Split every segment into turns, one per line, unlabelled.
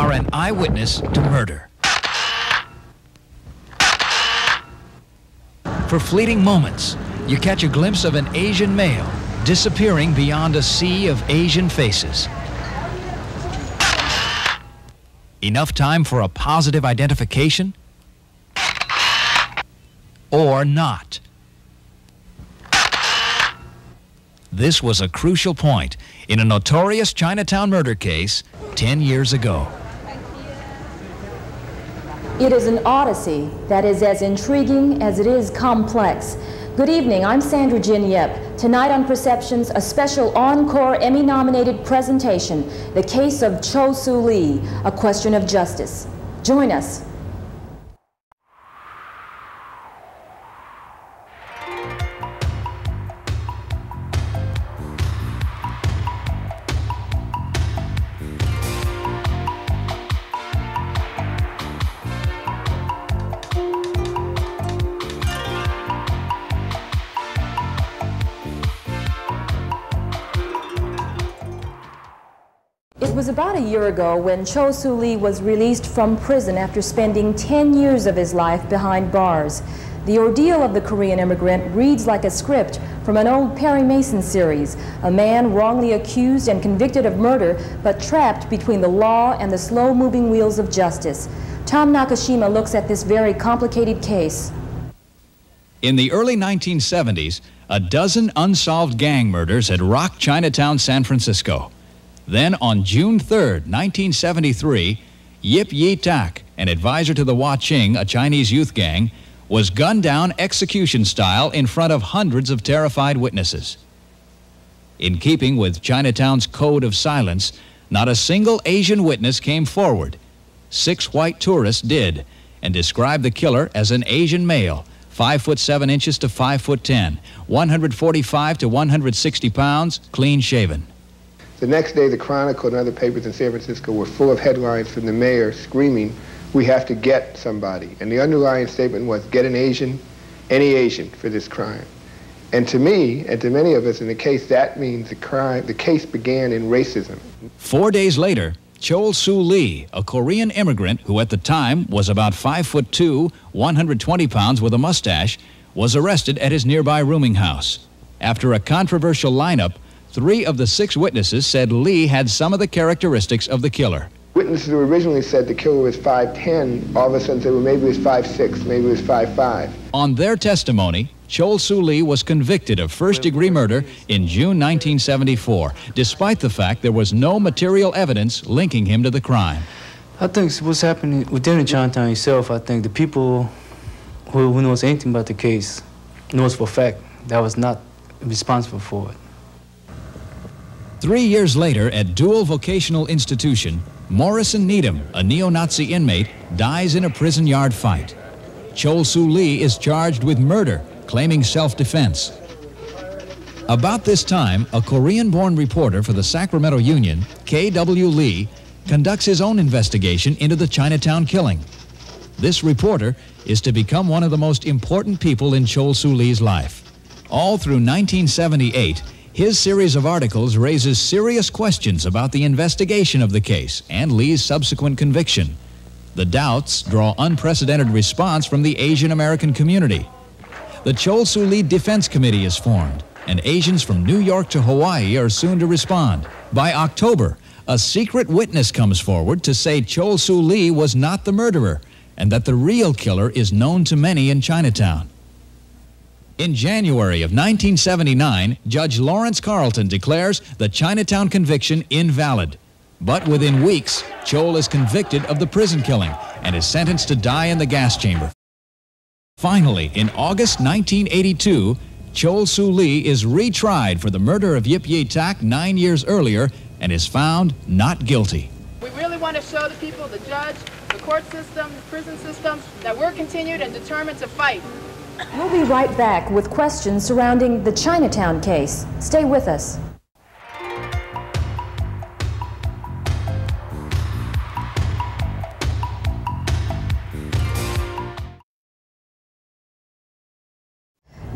are an eyewitness to murder. For fleeting moments, you catch a glimpse of an Asian male disappearing beyond a sea of Asian faces. Enough time for a positive identification? Or not? This was a crucial point in a notorious Chinatown murder case 10 years ago.
It is an odyssey that is as intriguing as it is complex. Good evening, I'm Sandra Gin. Tonight on Perceptions, a special encore Emmy-nominated presentation, the case of Chol Soo Lee, A Question of Justice. Join us. It was about a year ago when Chol Soo Lee was released from prison after spending 10 years of his life behind bars. The ordeal of the Korean immigrant reads like a script from an old Perry Mason series, a man wrongly accused and convicted of murder, but trapped between the law and the slow-moving wheels of justice. Tom Nakashima looks at this very complicated case.
In the early 1970s, a dozen unsolved gang murders had rocked Chinatown, San Francisco. Then on June 3rd, 1973, Yip Yi Tak, an advisor to the Wa Ching, a Chinese youth gang, was gunned down execution style in front of hundreds of terrified witnesses. In keeping with Chinatown's code of silence, not a single Asian witness came forward. 6 white tourists did, and described the killer as an Asian male, 5'7" to 5'10", 145 to 160 pounds, clean shaven.
The next day, the Chronicle and other papers in San Francisco were full of headlines from the mayor screaming, "We have to get somebody." And the underlying statement was, get an Asian, any Asian, for this crime. And to me, and to many of us in the case, that means the case began in racism.
4 days later, Chol Soo Lee, a Korean immigrant who at the time was about 5'2", 120 pounds with a mustache, was arrested at his nearby rooming house. After a controversial lineup, 3 of the 6 witnesses said Lee had some of the characteristics of the killer.
Witnesses who originally said the killer was 5'10", all of a sudden said, well, maybe he was 5'6", maybe he was 5'5".
On their testimony, Chol Soo Lee was convicted of first-degree murder in June 1974, despite the fact there was no material evidence linking him to the crime.
I think what's happening within Chinatown itself, I think the people who knows anything about the case knows for a fact that I was not responsible for it.
3 years later, at Dual Vocational Institution, Morrison Needham, a neo-Nazi inmate, dies in a prison yard fight. Chol Soo Lee is charged with murder, claiming self-defense. About this time, a Korean-born reporter for the Sacramento Union, K.W. Lee, conducts his own investigation into the Chinatown killing. This reporter is to become one of the most important people in Chol Soo Lee's life. All through 1978, his series of articles raises serious questions about the investigation of the case and Lee's subsequent conviction. The doubts draw unprecedented response from the Asian American community. The Chol Soo Lee Defense Committee is formed, and Asians from New York to Hawaii are soon to respond. By October, a secret witness comes forward to say Chol Soo Lee was not the murderer and that the real killer is known to many in Chinatown. In January of 1979, Judge Lawrence Carlton declares the Chinatown conviction invalid. But within weeks, Chol is convicted of the prison killing and is sentenced to die in the gas chamber. Finally, in August 1982, Chol Soo Lee is retried for the murder of Yip Yi Tak 9 years earlier and is found not guilty.
We really want to show the people, the judge, the court system, the prison system, that we're continued and determined to fight.
We'll be right back with questions surrounding the Chinatown case. Stay with us.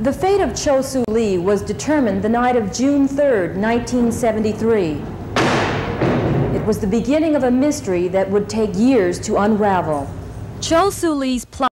The fate of Chol Soo Lee was determined the night of June 3rd, 1973. It incident was the beginning of a mystery that would take years to unravel. Chol Soo Lee's plot